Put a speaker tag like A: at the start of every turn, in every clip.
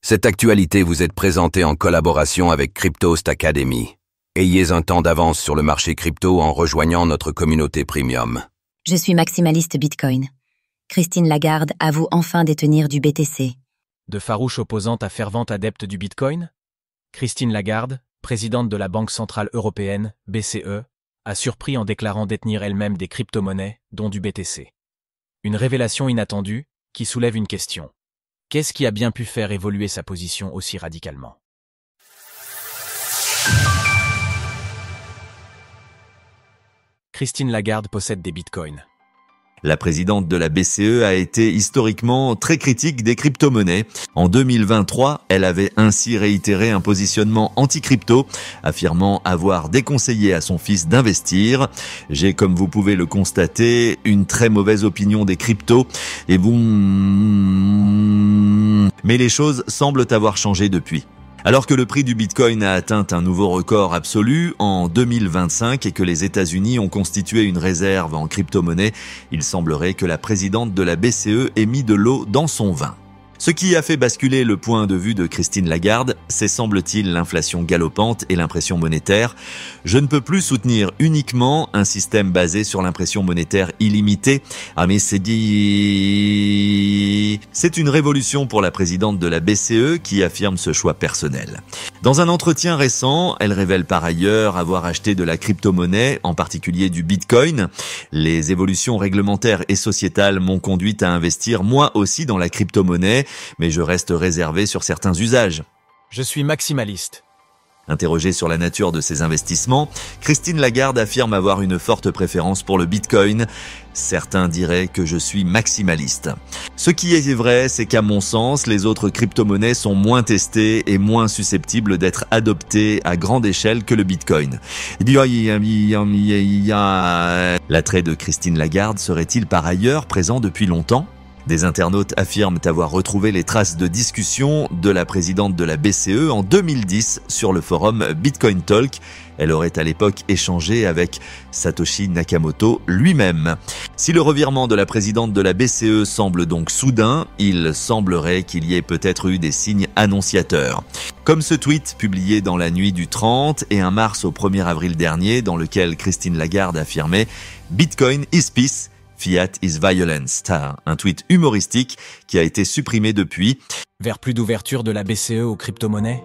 A: Cette actualité vous est présentée en collaboration avec Cryptost Academy. Ayez un temps d'avance sur le marché crypto en rejoignant notre communauté premium.
B: Je suis maximaliste Bitcoin. Christine Lagarde avoue enfin détenir du BTC.
C: De farouche opposante à fervente adepte du Bitcoin, Christine Lagarde, présidente de la Banque centrale européenne, BCE, a surpris en déclarant détenir elle-même des crypto-monnaies, dont du BTC. Une révélation inattendue, qui soulève une question. Qu'est-ce qui a bien pu faire évoluer sa position aussi radicalement ? Christine Lagarde possède des bitcoins.
D: La présidente de la BCE a été historiquement très critique des crypto-monnaies. En 2023, elle avait ainsi réitéré un positionnement anti-crypto, affirmant avoir déconseillé à son fils d'investir. J'ai, comme vous pouvez le constater, une très mauvaise opinion des cryptos. Et mais les choses semblent avoir changé depuis. Alors que le prix du Bitcoin a atteint un nouveau record absolu en 2025 et que les États-Unis ont constitué une réserve en crypto-monnaie, il semblerait que la présidente de la BCE ait mis de l'eau dans son vin. Ce qui a fait basculer le point de vue de Christine Lagarde, c'est semble-t-il l'inflation galopante et l'impression monétaire. Je ne peux plus soutenir uniquement un système basé sur l'impression monétaire illimitée. Ah mais c'est dit... C'est une révolution pour la présidente de la BCE qui affirme ce choix personnel. Dans un entretien récent, elle révèle par ailleurs avoir acheté de la crypto-monnaie, en particulier du Bitcoin. Les évolutions réglementaires et sociétales m'ont conduite à investir moi aussi dans la crypto-monnaie, mais je reste réservé sur certains usages.
C: Je suis maximaliste.
D: Interrogée sur la nature de ses investissements, Christine Lagarde affirme avoir une forte préférence pour le Bitcoin. Certains diraient que je suis maximaliste. Ce qui est vrai, c'est qu'à mon sens, les autres crypto-monnaies sont moins testées et moins susceptibles d'être adoptées à grande échelle que le Bitcoin. L'attrait de Christine Lagarde serait-il par ailleurs présent depuis longtemps ? Des internautes affirment avoir retrouvé les traces de discussion de la présidente de la BCE en 2010 sur le forum Bitcoin Talk. Elle aurait à l'époque échangé avec Satoshi Nakamoto lui-même. Si le revirement de la présidente de la BCE semble donc soudain, il semblerait qu'il y ait peut-être eu des signes annonciateurs. Comme ce tweet publié dans la nuit du 30 et 1 mars au 1er avril dernier, dans lequel Christine Lagarde affirmait « Bitcoin is peace ». Fiat is violence, un tweet humoristique qui a été supprimé depuis.
C: Vers plus d'ouverture de la BCE aux crypto-monnaies ?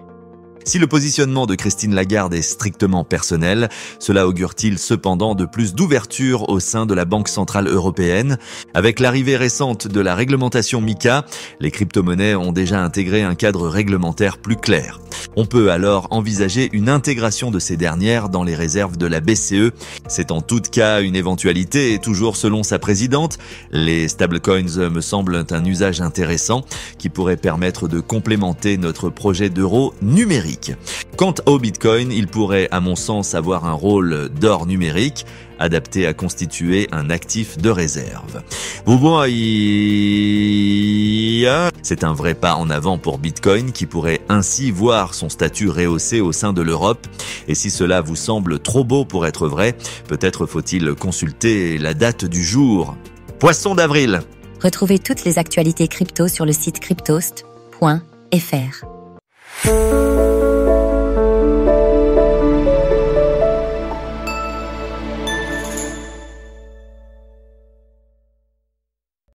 D: Si le positionnement de Christine Lagarde est strictement personnel, cela augure-t-il cependant de plus d'ouverture au sein de la Banque centrale européenne ? Avec l'arrivée récente de la réglementation MiCA, les crypto-monnaies ont déjà intégré un cadre réglementaire plus clair. On peut alors envisager une intégration de ces dernières dans les réserves de la BCE. C'est en tout cas une éventualité et toujours selon sa présidente, les stablecoins me semblent un usage intéressant qui pourrait permettre de complémenter notre projet d'euro numérique. Quant au Bitcoin, il pourrait à mon sens avoir un rôle d'or numérique adapté à constituer un actif de réserve. C'est un vrai pas en avant pour Bitcoin qui pourrait ainsi voir son statut rehaussé au sein de l'Europe. Et si cela vous semble trop beau pour être vrai, peut-être faut-il consulter la date du jour. Poisson d'avril.
B: Retrouvez toutes les actualités crypto sur le site cryptost.fr.